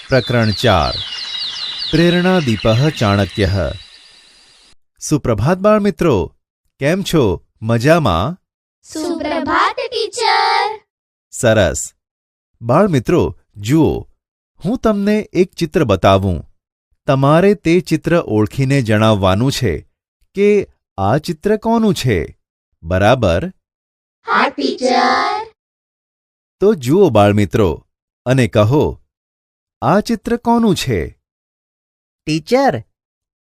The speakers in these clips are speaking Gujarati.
પ્રકરણ 4 પ્રેરણાદીપઃ ચાણક્યઃ। સુપ્રભાત બાળ મિત્રો, કેમ છો? મજામાં? સુપ્રભાત ટીચર। સરસ। બાળ મિત્રો જુઓ, હું તમને એક ચિત્ર બતાવું। તમારે તે ચિત્ર ઓળખીને જણાવવાનું છે કે આ ચિત્ર કોનું છે, બરાબર? હા ટીચર। તો જુઓ બાળ મિત્રો અને કહો, આ ચિત્ર કોનું છે? ટીચર,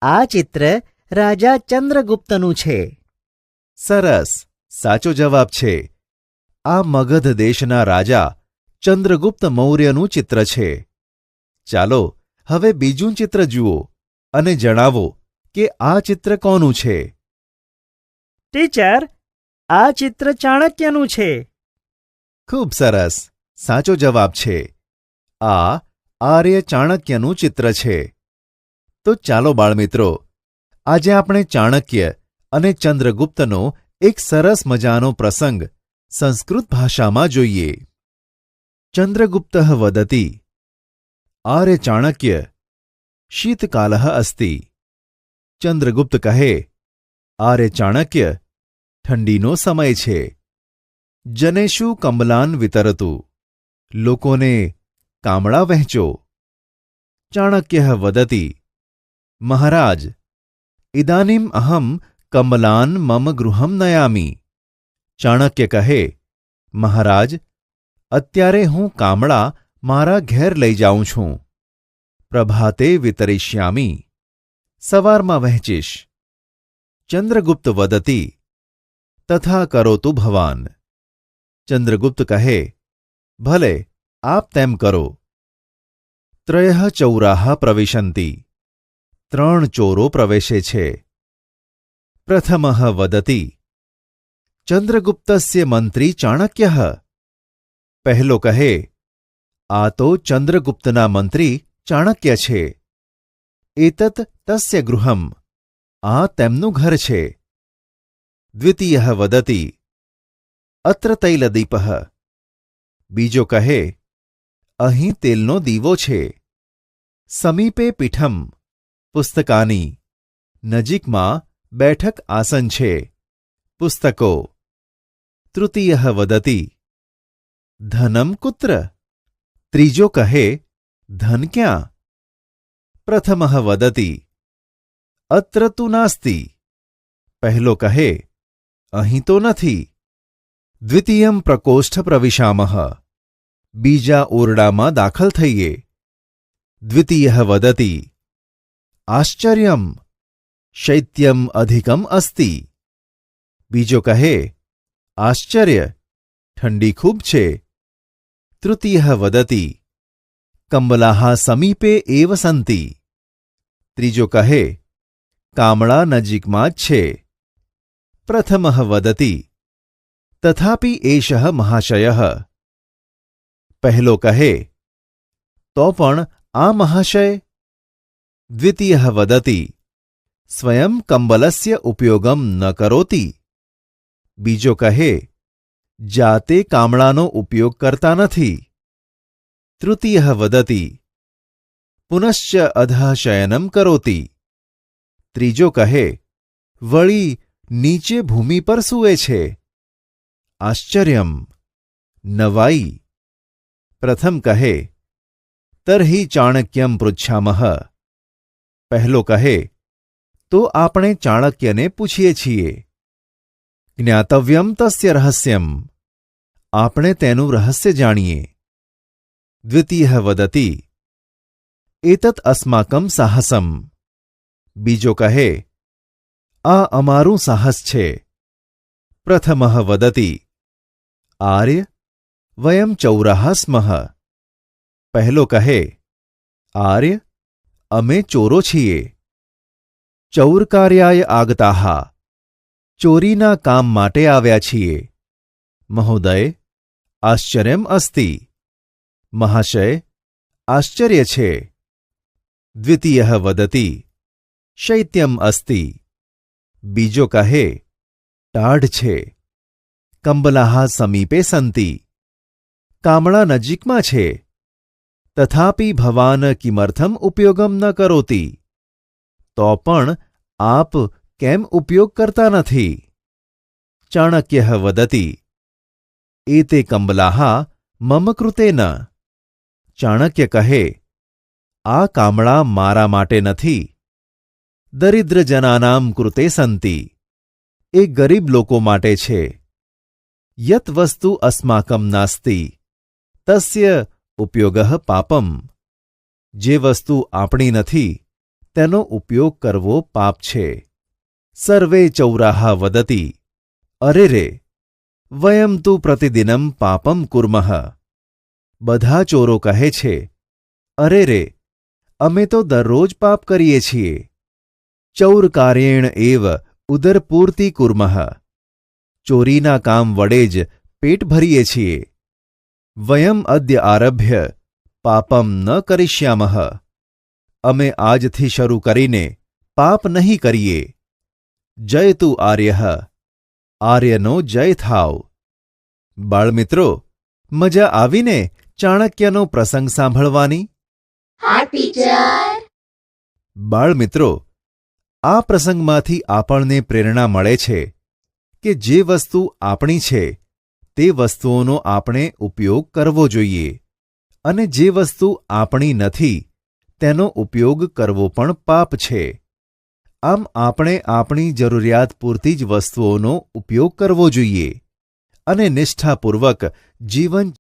આ ચિત્ર રાજા ચંદ્રગુપ્તનું છે। સરસ, સાચો જવાબ છે। આ મગધ દેશના રાજા ચંદ્રગુપ્ત મૌર્યનું ચિત્ર છે। ચાલો હવે બીજું ચિત્ર જુઓ અને જણાવો કે આ ચિત્ર કોનું છે? ટીચર, આ ચિત્ર ચાણક્યનું છે। ખૂબ સરસ, સાચો જવાબ છે। આ આર્ય ચાણક્યનું ચિત્ર છે। તો ચાલો બાળમિત્રો, આજે આપણે ચાણક્ય અને ચંદ્રગુપ્તનો એક સરસ મજાનો પ્રસંગ સંસ્કૃત ભાષામાં જોઈએ। ચંદ્રગુપ્ત વદતિ, આર્ય ચાણક્ય શીતકાલઃ અસ્તિ। ચંદ્રગુપ્ત કહે, આર્ય ચાણક્ય, ઠંડીનો સમય છે। જનેષુ કંબલાન વિતરતુ, લોકોને કામળા વહેંચો। ચાણક્ય વદતિ, મહારાજ, ઇદાનીમ અહમ કંબલાન મમ ગૃહમ નયામિ। ચાણક્ય કહે, મહારાજ, અત્યારે હું કામળા મારા ઘેર લઈ જાઉં છું। પ્રભાતે વિતરિષ્યામિ, સવારમાં વહેંચીશ। ચંદ્રગુપ્ત વદતિ, તથા કરોતુ ભવાન। ચંદ્રગુપ્ત કહે, ભલે, આપ તેમ કરો। ત્રયઃ ચૌરાઃ પ્રવિશન્તિ, 3 ચોરો પ્રવેશે છે। પ્રથમઃ વદતિ, ચંદ્રગુપ્તસ્ય મંત્રી ચાણક્યઃ। પહેલો કહે, આ તો ચંદ્રગુપ્તના મંત્રી ચાણક્ય છે। એતત તસ્ય ગૃહમ, આ તેમનું ઘર છે। દ્વિતીયઃ વદતિ, અત્ર તૈલદીપઃ। બીજો કહે, અહીં તેલનો દીવો છે। સમીપે પીઠમ, પુસ્તકાની, નજીકમાં બેઠક આસન છે, પુસ્તકો। તૃતીયઃ વદતિ, ધનમ કુત્ર। ત્રીજો કહે, ધન ક્યાં? પ્રથમઃ વદતિ, અત્ર તુ નાસ્તિ। પહેલો કહે, અહીં તો નથી। દ્વિતીયં પ્રકોષ્ઠ પ્રવિશામઃ, બીજા ઓરડામાં દાખલ થઈએ। દ્વિતીયઃ વદતિ, આશ્ચર્યમ, શૈત્યમ અધિકમ અસ્તિ। બીજો કહે, આશ્ચર્ય, ઠંડી ખૂબ છે। તૃતીયઃ વદતિ, કંબલાઃ સમીપે એવ સંતિ। ત્રીજો કહે, કામળા નજીકમાં જ છે। પ્રથમઃ વદતિ, તથાપિ એષઃ મહાશયઃ। પહેલો કહે, તો પણ આ મહાશય। દ્વિતીયઃ વદતિ, સ્વયં કંબલસ્ય ઉપયોગમ ન કરોતિ। બીજો કહે, જાતે કામળાનો ઉપયોગ કરતા નથી। તૃતીયઃ વદતિ, પુનશ્ચ અધઃ શયનમ કરોતિ। ત્રીજો કહે, વળી નીચે ભૂમિ પર સૂવે છે। આશ્ચર્યમ, નવાઈ। પ્રથમ કહે, તર્હિ ચાણક્યમ પૃચ્છામઃ। પહેલો કહે, તો આપણે ચાણક્યને પૂછીએ છીએ। જ્ઞાતવ્યમ તસ્ય રહસ્યમ, આપણે તેનું રહસ્ય જાણીએ। દ્વિતીયઃ વદતિ, એતત અસ્માકમ સાહસમ। બીજો કહે, આ અમારું સાહસ છે। પ્રથમઃ વદતિ, આર્ય, વયમ ચૌરાઃ સ્મઃ। પહેલો કહે, આર્ય, અમે ચોરો છીએ। ચૌરકાર્યાય આગતાઃ, ચોરીના કામ માટે આવ્યા છીએ। મહોદય, આશ્ચર્યમ અસ્તિ, મહાશય, આશ્ચર્ય છે। દ્વિતીયઃ વદતિ, શૈત્યમ અસ્તિ। બીજો કહે, ટાઢ છે। કંબલાઃ સમીપે સંતિ, કામળા નજીકમાં છે। તથાપિ ભવાન કિમર્થમ ઉપયોગમ ન કરોતિ. તો પણ આપ કેમ ઉપયોગ કરતા નથી? ચાણક્યઃ વદતિ એતે કંબલાહ મમ કૃતે ન. ચાણક્ય કહે, આ કામળા મારા માટે નથી. દરિદ્રજનાનામ કૃતે સંતિ. એ ગરીબ લોકો માટે છે. યત વસ્તુ અસ્માકમ નાસ્તિ તસ્ય ઉપયોગઃ પાપમ. જે વસ્તુ આપણી નથી તેનો ઉપયોગ કરવો પાપ છે. સર્વે ચૌરાહ વદતિ અરે રે વયમ તુ પ્રતિદિનમ પાપમ કુર્મઃ. બધા ચોરો કહે છે, અરે રે અમે તો દરરોજ પાપ કરીએ છીએ. ચૌરકાર્યેણ એવ ઉદરપૂર્તિ કુર્મઃ. ચોરીના કામ વડે જ પેટ ભરીએ છીએ. વયમ અદ્ય આરભ્ય પાપમ ન કરિષ્યામઃ. અમે આજથી શરૂ કરીને પાપ નહીં કરીએ. જયતુ આર્યઃ. આર્યનો જય થાવ. બાળમિત્રો, મજા આવીને ચાણક્યનો પ્રસંગ સાંભળવાની? હા ટીચર. બાળમિત્રો, આ પ્રસંગમાંથી આપણને પ્રેરણા મળે છે કે જે વસ્તુ આપણી છે તે વસ્તુઓનો આપણે ઉપયોગ કરવો જોઈએ અને જે વસ્તુ આપણી નથી તેનો ઉપયોગ કરવો પણ પાપ છે. આમ આપણે આપણી જરૂરિયાત પૂરતી જ વસ્તુઓનો ઉપયોગ કરવો જોઈએ અને નિષ્ઠાપૂર્વક જીવન